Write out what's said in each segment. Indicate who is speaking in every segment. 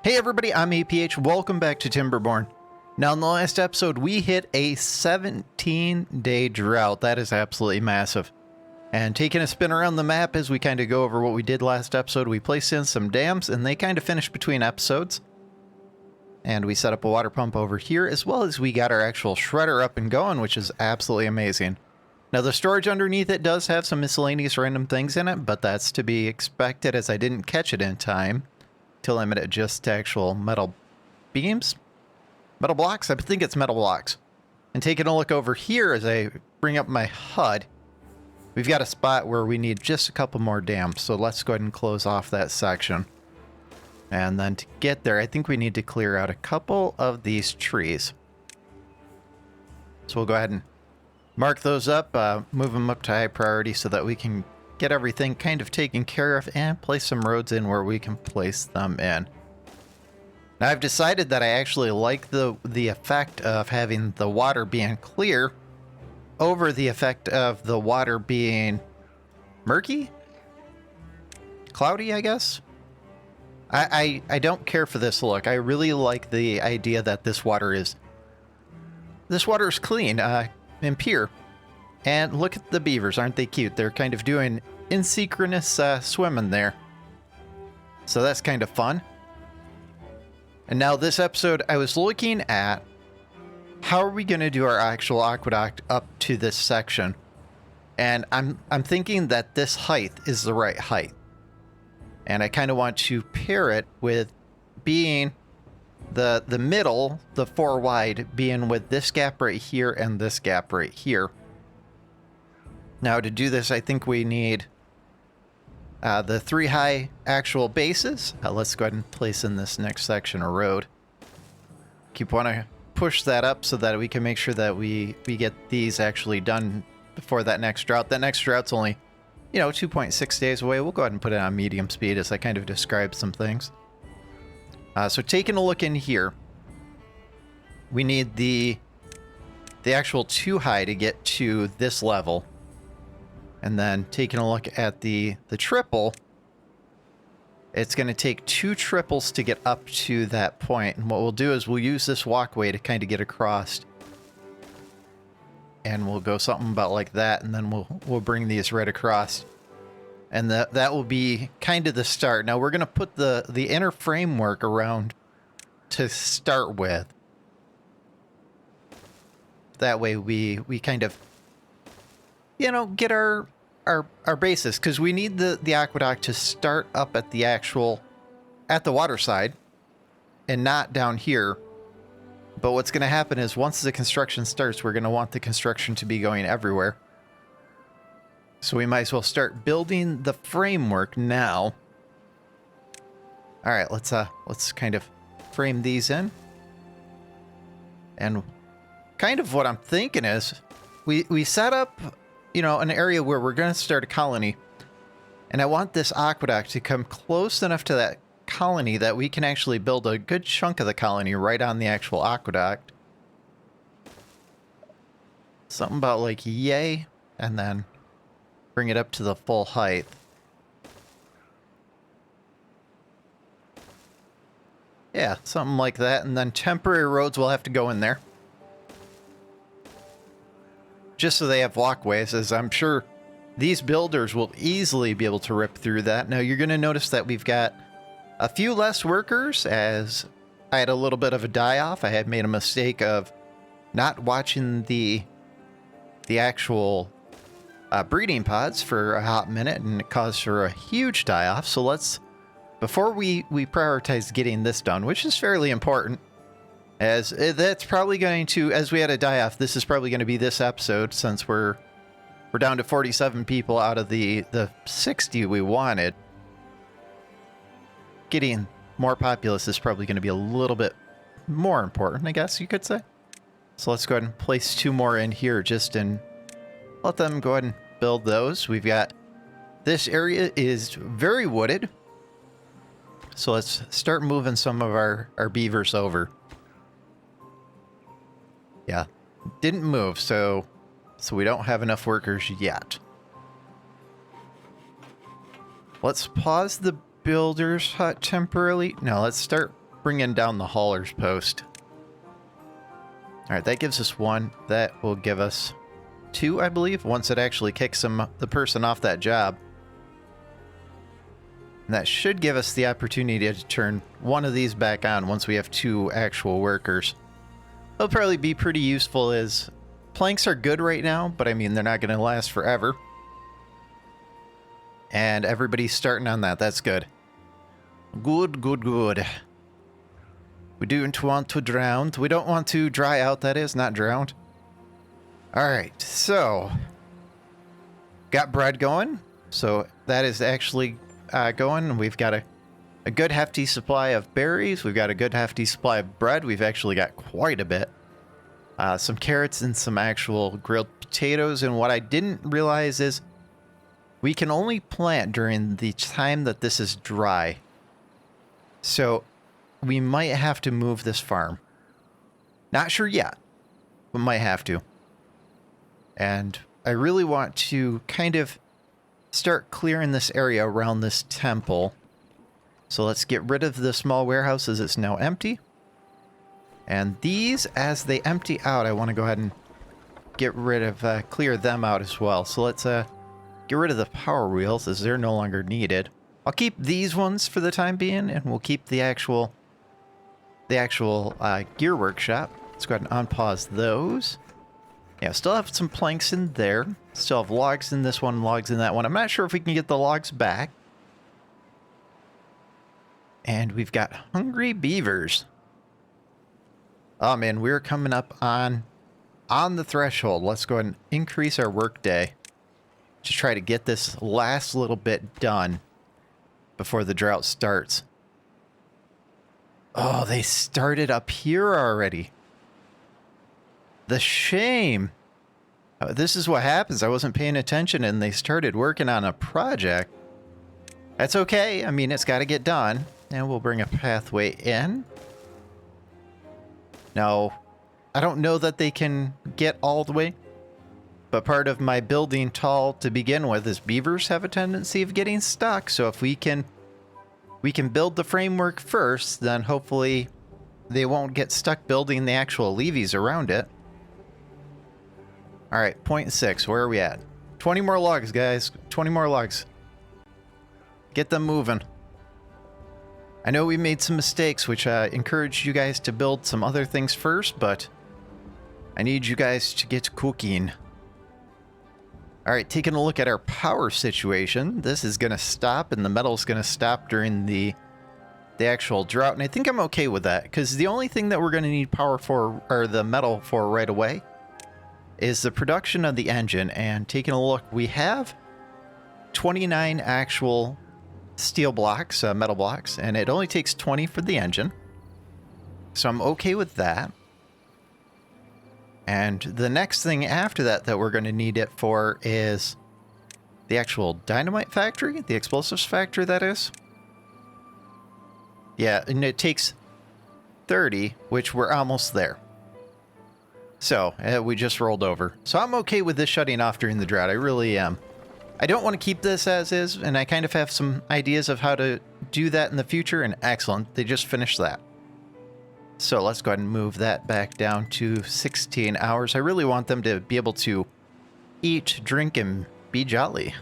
Speaker 1: Hey everybody, I'm APH. Welcome back to Timberborn. Now in the last episode, we hit a 17-day drought. That is absolutely massive. And taking a spin around the map as we kind of go over what we did last episode, we placed in some dams and they kind of finished between episodes. And we set up a water pump over here, as well as we got our actual shredder up and going, which is absolutely amazing. Now the storage underneath it does have some miscellaneous random things in it, but that's to be expected as I didn't catch it in time to limit it just to actual metal beams? Metal blocks? I think it's metal blocks. And taking a look over here as I bring up my HUD, we've got a spot where we need just a couple more dams. So let's go ahead and close off that section. And then to get there, I think we need to clear out a couple of these trees. So we'll go ahead and mark those up, move them up to high priority so that we can get everything kind of taken care of and place some roads in where we can place them in. Now I've decided that I actually like the effect of having the water being clear over the effect of the water being murky? Cloudy, I guess? I don't care for this look. I really like the idea that this water is clean and pure. And look at the beavers, aren't they cute? They're kind of doing asynchronous swimming there. So that's kind of fun. And now this episode, I was looking at how are we going to do our actual aqueduct up to this section. And I'm thinking that this height is the right height. And I kind of want to pair it with being the middle, the 4 wide, being with this gap right here and this gap right here. Now to do this, I think we need the 3 high actual bases. Let's go ahead and place in this next section of road. Keep want to push that up so that we can make sure that we get these actually done before that next drought. That next drought's only, 2.6 days away. We'll go ahead and put it on medium speed as I kind of describe some things. So taking a look in here, we need the actual 2 high to get to this level. And then taking a look at the triple, it's going to take 2 triples to get up to that point. And what we'll do is we'll use this walkway to kind of get across. And we'll go something about like that, and then we'll bring these right across. And that will be kind of the start. Now we're going to put the inner framework around to start with. That way we kind of get our basis, because we need the aqueduct to start up at the water side and not down here. But what's going to happen is once the construction starts, we're going to want the construction to be going everywhere. So we might as well start building the framework now. All right, let's kind of frame these in. And kind of what I'm thinking is we set up an area where we're going to start a colony. And I want this aqueduct to come close enough to that colony that we can actually build a good chunk of the colony right on the actual aqueduct. Something about like yay, and then bring it up to the full height. Yeah, something like that. And then temporary roads will have to go in there, just so they have walkways, as I'm sure these builders will easily be able to rip through that. Now you're going to notice that we've got a few less workers, as I had a little bit of a die-off. I had made a mistake of not watching the actual breeding pods for a hot minute, and it caused for a huge die-off. So before we prioritize getting this done, which is fairly important, as that's probably going to, as we had a die-off, this is probably going to be this episode, since we're down to 47 people out of the 60 we wanted. Getting more populous is probably going to be a little bit more important, I guess you could say. So let's go ahead and place 2 more in here, let them go ahead and build those. We've got, this area is very wooded. So let's start moving some of our beavers over. Yeah, didn't move, so we don't have enough workers yet. Let's pause the builder's hut temporarily. No, let's start bringing down the hauler's post. Alright, that gives us 1. That will give us 2, I believe, once it actually kicks the person off that job. And that should give us the opportunity to turn one of these back on once we have 2 actual workers. It'll probably be pretty useful as planks are good right now, but I mean, they're not going to last forever. And everybody's starting on that. That's good. Good, good, good. We don't want to drown. We don't want to dry out, that is, not drowned. Alright, so got bread going. So that is actually going. We've got a good hefty supply of berries. We've got a good hefty supply of bread. We've actually got quite a bit. Some carrots and some actual grilled potatoes. And what I didn't realize is we can only plant during the time that this is dry. So we might have to move this farm. Not sure yet, but might have to. And I really want to kind of start clearing this area around this temple. So let's get rid of the small warehouse as it's now empty. And these, as they empty out, I want to go ahead and get rid of, clear them out as well. So let's get rid of the power wheels as they're no longer needed. I'll keep these ones for the time being, and we'll keep the actual gear workshop. Let's go ahead and unpause those. Yeah, still have some planks in there. Still have logs in this one, logs in that one. I'm not sure if we can get the logs back. And we've got hungry beavers. Oh man, we're coming up on the threshold. Let's go ahead and increase our work day to try to get this last little bit done before the drought starts. Oh, they started up here already. The shame. This is what happens. I wasn't paying attention and they started working on a project. That's okay. I mean, it's got to get done. And we'll bring a pathway in. Now, I don't know that they can get all the way. But part of my building tall to begin with is beavers have a tendency of getting stuck. So if we can build the framework first, then hopefully they won't get stuck building the actual levees around it. All right, 0.6, where are we at? 20 more logs, guys. 20 more logs. Get them moving. I know we made some mistakes, which encouraged you guys to build some other things first, but I need you guys to get cooking. All right, taking a look at our power situation. This is going to stop, and the metal's going to stop during the actual drought, and I think I'm okay with that, because the only thing that we're going to need power for, or the metal for right away, is the production of the engine. And taking a look, we have 29 actual steel blocks, metal blocks, and it only takes 20 for the engine. So I'm okay with that. And the next thing after that we're going to need it for is the actual dynamite factory, the explosives factory, that is. Yeah, and it takes 30, which we're almost there. So, we just rolled over. So I'm okay with this shutting off during the drought. I really am. I don't want to keep this as is, and I kind of have some ideas of how to do that in the future, and excellent. They just finished that. So let's go ahead and move that back down to 16 hours. I really want them to be able to eat, drink, and be jolly.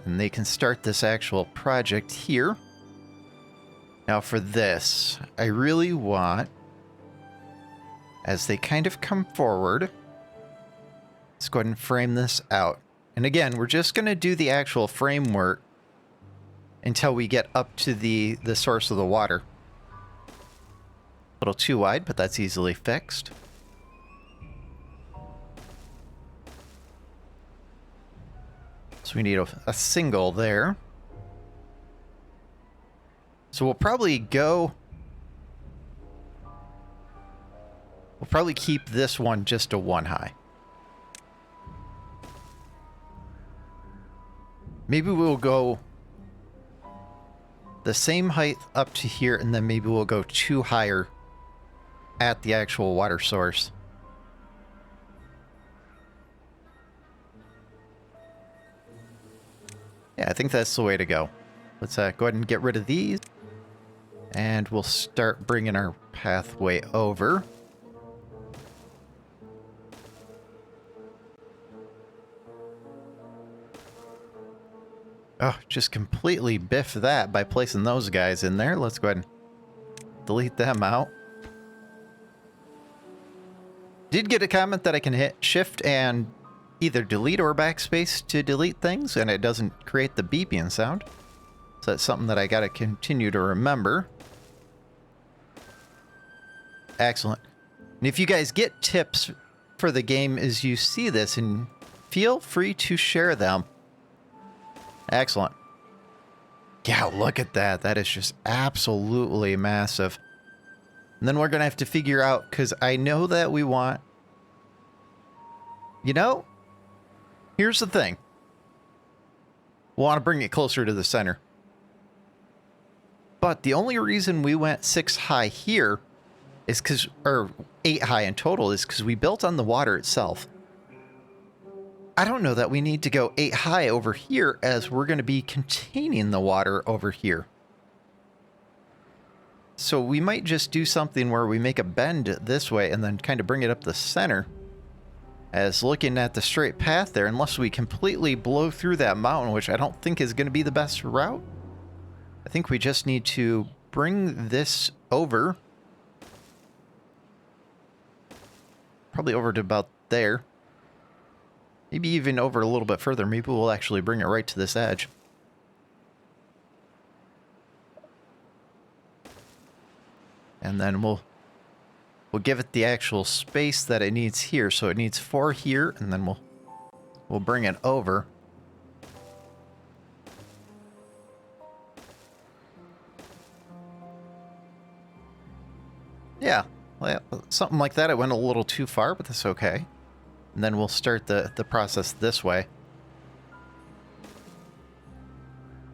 Speaker 1: And they can start this actual project here. Now for this, I really want, as they kind of come forward, let's go ahead and frame this out. And again, we're just going to do the actual framework until we get up to the source of the water. A little too wide, but that's easily fixed. So we need a single there. So we'll probably keep this one just a 1 high. Maybe we'll go the same height up to here, and then maybe we'll go 2 higher at the actual water source. Yeah, I think that's the way to go. Let's go ahead and get rid of these. And we'll start bringing our pathway over. Oh, just completely biff that by placing those guys in there. Let's go ahead and delete them out. Did get a comment that I can hit shift and either delete or backspace to delete things, and it doesn't create the beeping sound. So that's something that I gotta continue to remember. Excellent. And if you guys get tips for the game as you see this, and feel free to share them. Excellent. Yeah, look at that. That is just absolutely massive. And then we're going to have to figure out, because I know that we want... You know, here's the thing. We want to bring it closer to the center. But the only reason we went 6 high here is because, or 8 high in total, is because we built on the water itself. I don't know that we need to go 8 high over here, as we're going to be containing the water over here. So we might just do something where we make a bend this way and then kind of bring it up the center. As looking at the straight path there, unless we completely blow through that mountain, which I don't think is going to be the best route. I think we just need to bring this over. Probably over to about there. Maybe even over a little bit further. Maybe we'll actually bring it right to this edge. And then we'll give it the actual space that it needs here. So it needs 4 here, and then we'll bring it over. Yeah, well, something like that. It went a little too far, but that's okay. And then we'll start the process this way.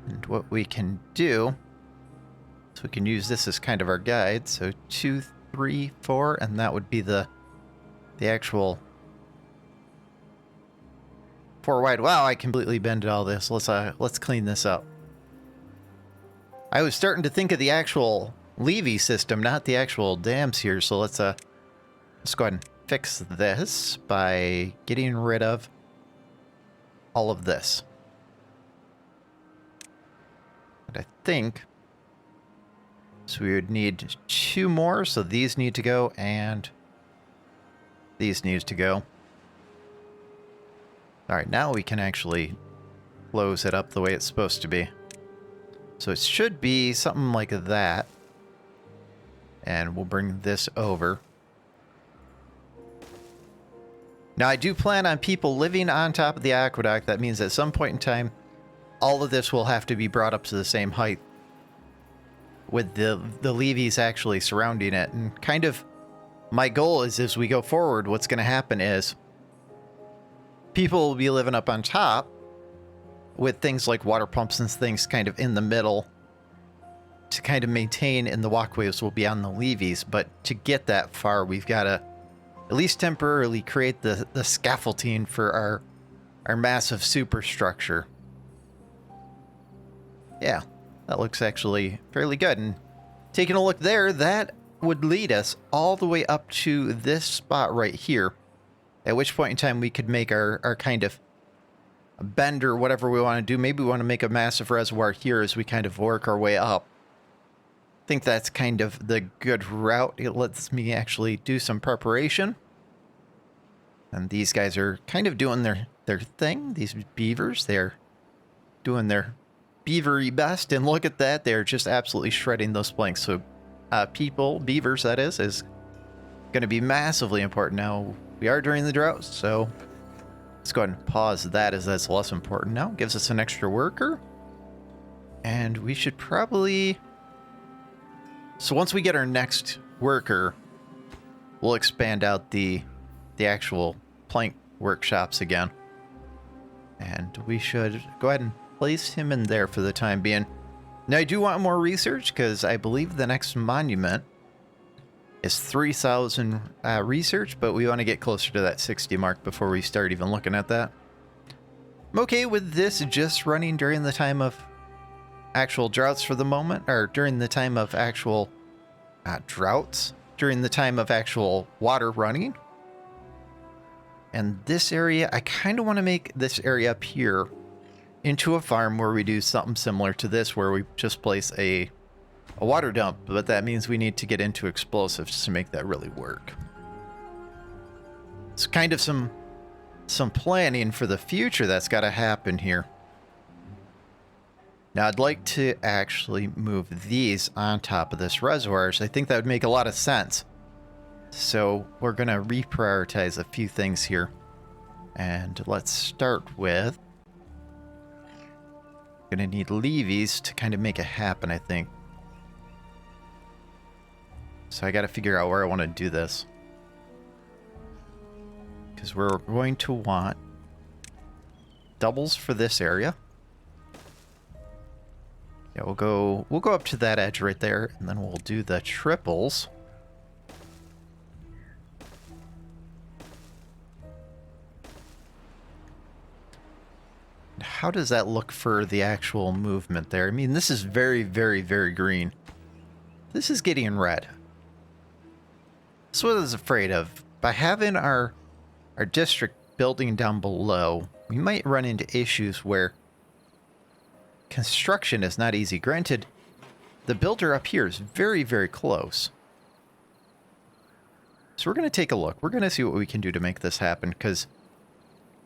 Speaker 1: And what we can do, so we can use this as kind of our guide. So 2, 3, 4, and that would be the actual 4 wide. Wow, I completely bended all this. Let's clean this up. I was starting to think of the actual levee system, not the actual dams here. So let's go ahead and fix this by getting rid of all of this. And I think so we would need 2 more, so these need to go and these need to go. All right, now we can actually close it up the way it's supposed to be. So it should be something like that. And we'll bring this over. Now, I do plan on people living on top of the aqueduct. That means at some point in time, all of this will have to be brought up to the same height, with the levees actually surrounding it. And kind of my goal is, as we go forward, what's going to happen is people will be living up on top with things like water pumps and things kind of in the middle to kind of maintain, and the walkways will be on the levees. But to get that far, we've got to at least temporarily create the scaffolding for our massive superstructure. Yeah, that looks actually fairly good. And taking a look there, that would lead us all the way up to this spot right here, at which point in time we could make our kind of bend or whatever we want to do. Maybe we want to make a massive reservoir here as we kind of work our way up. I think that's kind of the good route. It lets me actually do some preparation. And these guys are kind of doing their thing. These beavers, they're doing their beavery best. And look at that. They're just absolutely shredding those planks. So beavers, that is going to be massively important. Now, we are during the drought, so let's go ahead and pause that, as that's less important now. Gives us an extra worker. And we should probably... So once we get our next worker, we'll expand out the actual plank workshops again. And we should go ahead and place him in there for the time being. Now, I do want more research, because I believe the next monument is 3,000 research, but we want to get closer to that 60 mark before we start even looking at that. I'm okay with this just running during the time of actual droughts for the moment, or during the time of actual droughts, during the time of actual water running. And this area, I kind of want to make this area up here into a farm where we do something similar to this, where we just place a water dump, but that means we need to get into explosives to make that really work. It's kind of some planning for the future that's got to happen here. Now, I'd like to actually move these on top of this reservoir. I think that would make a lot of sense. So we're going to reprioritize a few things here. And let's start with... Going to need levees to kind of make it happen, I think. So I got to figure out where I want to do this. Because we're going to want doubles for this area. Yeah, we'll go up to that edge right there, and then we'll do the triples. How does that look for the actual movement there? I mean, this is very, very, very green. This is getting red. That's what I was afraid of. By having our district building down below, we might run into issues where construction is not easy. Granted, the builder up here is very, very close. So we're going to take a look. We're going to see what we can do to make this happen, because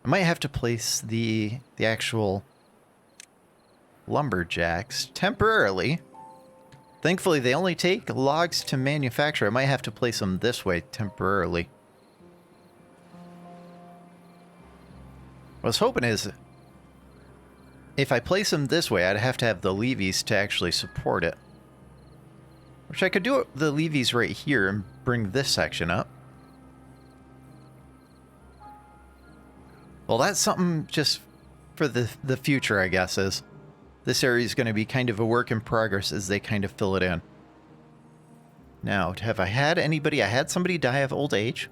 Speaker 1: I might have to place the actual lumberjacks temporarily. Thankfully, they only take logs to manufacture. I might have to place them this way temporarily. What I was hoping is, if I place them this way, I'd have to have the levees to actually support it. Which I could do the levees right here and bring this section up. Well, that's something just for the future, I guess, is this area is going to be kind of a work in progress as they kind of fill it in. Now, have I had anybody? I had somebody die of old age.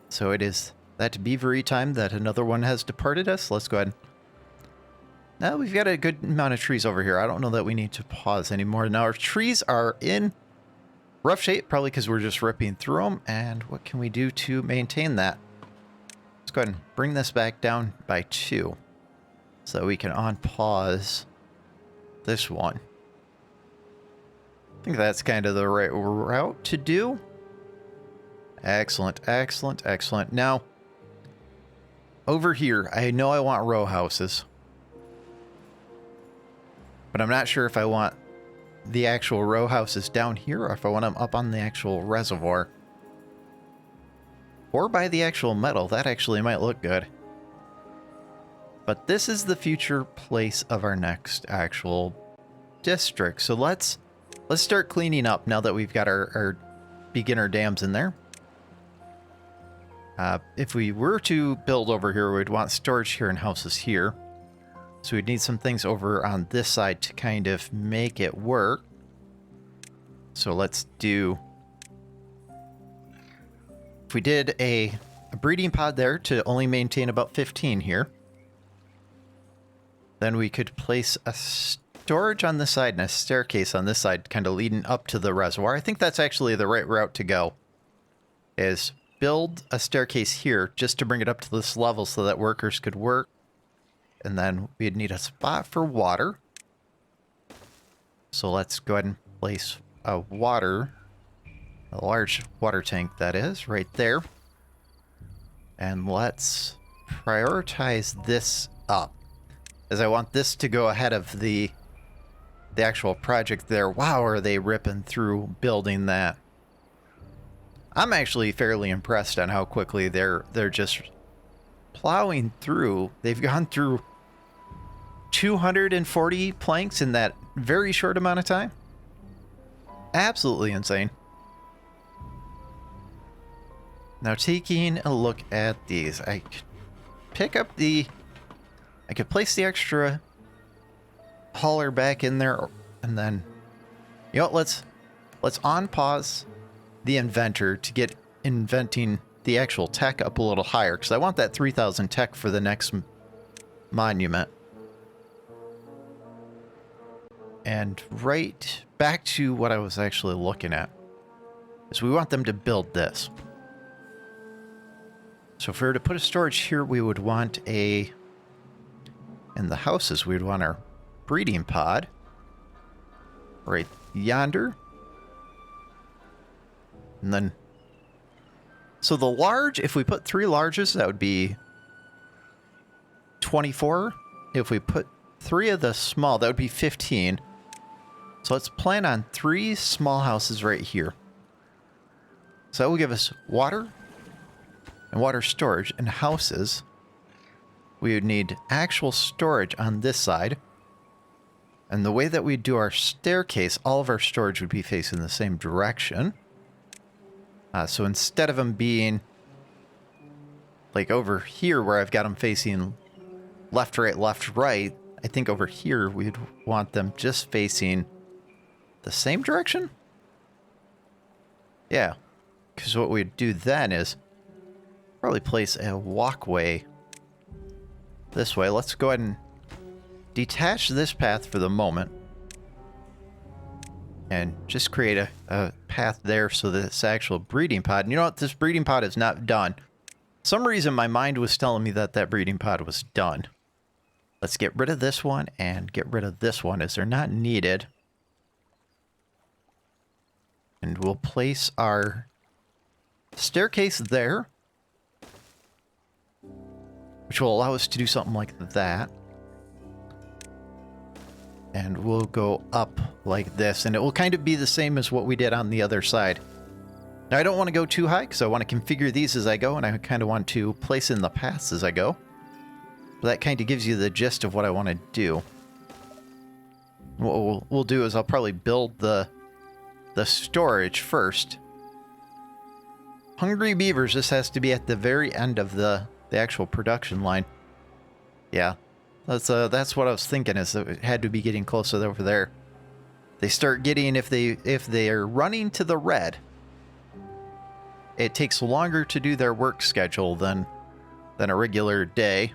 Speaker 1: So it is that beavery time that another one has departed us. Let's go ahead. Now we've got a good amount of trees over here. I don't know that we need to pause anymore. Now our trees are in rough shape, probably because we're just ripping through them. And what can we do to maintain that? Let's go ahead and bring this back down by 2 so that we can unpause this one. I think that's kind of the right route to do. Excellent, excellent, excellent. Now, over here, I know I want row houses. But I'm not sure if I want the actual row houses down here or if I want them up on the actual reservoir. Or by the actual metal. That actually might look good. But this is the future place of our next actual district. So let's start cleaning up now that we've got our beginner dams in there. If we were to build over here, we'd want storage here and houses here. So we'd need some things over on this side to kind of make it work. So let's do... If we did a breeding pod there to only maintain about 15 here, then we could place a storage on this side and a staircase on this side, kind of leading up to the reservoir. I think that's actually the right route to go, is build a staircase here just to bring it up to this level so that workers could work. And then we'd need a spot for water. So let's go ahead and place a large water tank, that is, right there. And let's prioritize this up, as I want this to go ahead of the actual project there. Wow, are they ripping through building that. I'm actually fairly impressed on how quickly they're just plowing through. They've gone through 240 planks in that very short amount of time. Absolutely insane. Now taking a look at these, I could pick up I could place the extra hauler back in there, and then, you know what, let's unpause the inventor to get inventing the actual tech up a little higher, because I want that 3000 tech for the next monument. And right back to what I was actually looking at is we want them to build this. So if we were to put a storage here, we would want in the houses, we would want our breeding pod right yonder. And then, so the large, if we put 3 larges, that would be 24. If we put 3 of the small, that would be 15. So let's plan on 3 small houses right here. So that will give us water and water storage and houses. We would need actual storage on this side. And the way that we do our staircase, all of our storage would be facing the same direction. So instead of them being like over here where I've got them facing left, right, I think over here we'd want them just facing the same direction? Yeah, because what we'd do then is probably place a walkway this way. Let's go ahead and detach this path for the moment. And just create a path there so that it's actual breeding pod. And you know what? This breeding pod is not done. Some reason my mind was telling me that that breeding pod was done. Let's get rid of this one and get rid of this one as they're not needed. And we'll place our staircase there, which will allow us to do something like that. And we'll go up like this, and it will kind of be the same as what we did on the other side. Now, I don't want to go too high because I want to configure these as I go, and I kind of want to place in the paths as I go. But that kind of gives you the gist of what I want to do. What we'll do is I'll probably build the storage first. Hungry beavers, this has to be at the very end of the actual production line. Yeah. That's what I was thinking, is that it had to be getting closer over there. They start getting, if they are running to the red, it takes longer to do their work schedule than a regular day.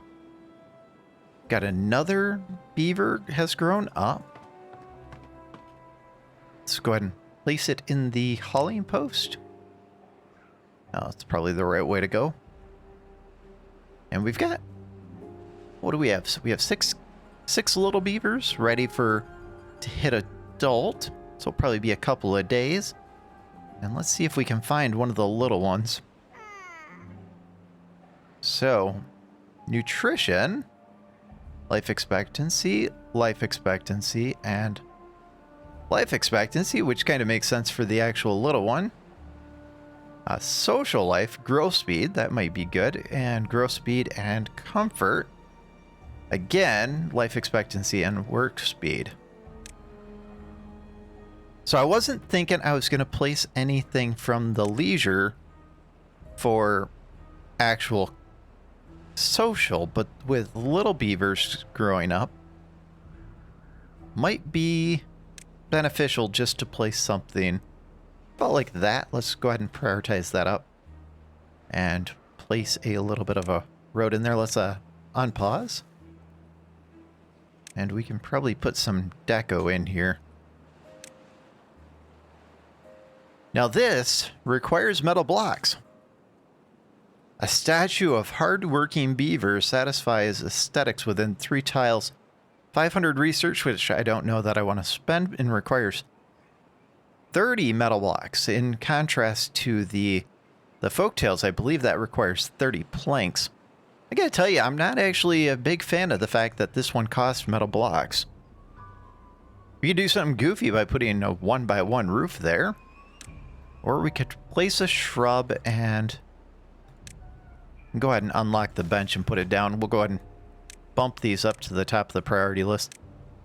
Speaker 1: Got another beaver has grown up. Let's go ahead and place it in the hauling post. Oh, that's probably the right way to go. And we've got, what do we have? So we have six little beavers ready to hit adult. So it'll probably be a couple of days. And let's see if we can find one of the little ones. So, nutrition, life expectancy, and life expectancy, which kind of makes sense for the actual little one. Social life, growth speed, that might be good, and growth speed and comfort. Again, life expectancy and work speed. So I wasn't thinking I was going to place anything from the leisure for actual social, but with little beavers growing up, might be beneficial just to place something about like that. Let's go ahead and prioritize that up and place a little bit of a road in there. Let's unpause. And we can probably put some deco in here. Now this requires metal blocks. A statue of hard-working beaver satisfies aesthetics within 3 tiles. 500 research, which I don't know that I want to spend, and requires 30 metal blocks. In contrast to the folktales, I believe that requires 30 planks. I gotta tell you, I'm not actually a big fan of the fact that this one costs metal blocks. We could do something goofy by putting a 1x1 roof there. Or we could place a shrub and go ahead and unlock the bench and put it down. We'll go ahead and bump these up to the top of the priority list.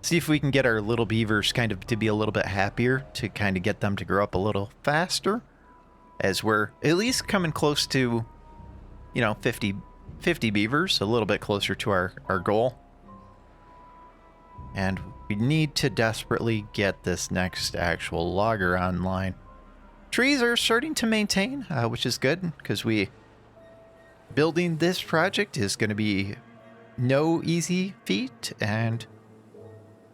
Speaker 1: See if we can get our little beavers kind of to be a little bit happier, to kind of get them to grow up a little faster, as we're at least coming close to, 50 beavers, a little bit closer to our goal. And we need to desperately get this next actual logger online. Trees are starting to maintain, which is good, because building this project is going to be no easy feat, and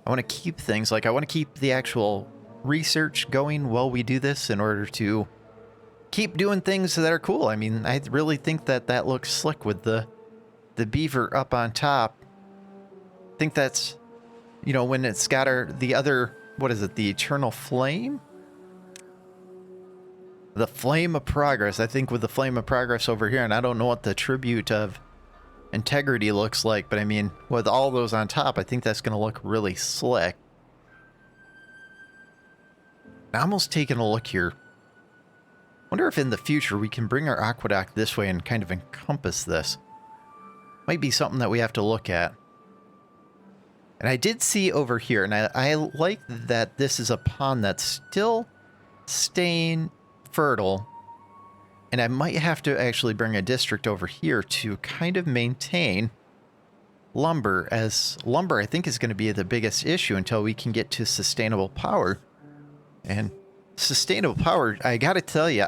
Speaker 1: I want to keep things, like I want to keep the actual research going while we do this in order to keep doing things that are cool. I mean, I really think that that looks slick with the beaver up on top. I think that's, you know, when it's got the other, what is it, the eternal flame? The flame of progress. I think with the flame of progress over here, and I don't know what the tribute of integrity looks like, but I mean, with all those on top, I think that's going to look really slick. I'm almost taking a look here. Wonder if in the future we can bring our aqueduct this way and kind of encompass this. Might be something that we have to look at. And I did see over here, and I like that this is a pond that's still staying fertile. And I might have to actually bring a district over here to kind of maintain lumber, as lumber I think is going to be the biggest issue until we can get to sustainable power. And sustainable power, I gotta tell you,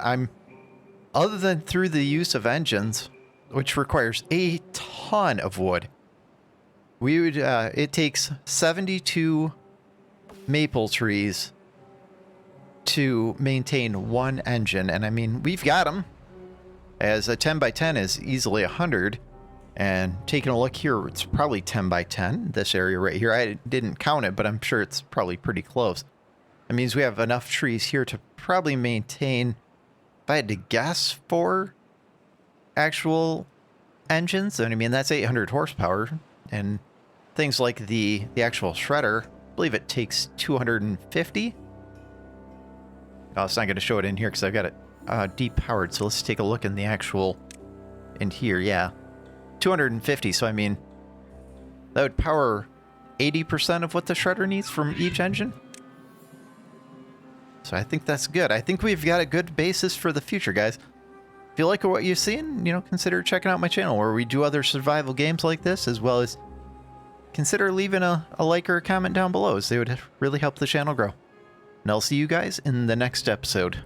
Speaker 1: other than through the use of engines, which requires a ton of wood, it takes 72 maple trees to maintain one engine. And I mean, we've got them, as a 10 by 10 is easily 100. And taking a look here, it's probably 10 by 10, this area right here. I didn't count it, but I'm sure it's probably pretty close. That means we have enough trees here to probably maintain, if I had to guess, 4 actual engines. And I mean, that's 800 horsepower. And things like the actual shredder, I believe it takes 250. Oh, it's not going to show it in here because I've got it depowered. So let's take a look in the actual, in here, yeah. 250, so I mean, that would power 80% of what the shredder needs from each engine. So I think that's good. I think we've got a good basis for the future, guys. If you like what you're seeing, you know, consider checking out my channel where we do other survival games like this, as well as consider leaving a like or a comment down below, as they would really help the channel grow. And I'll see you guys in the next episode.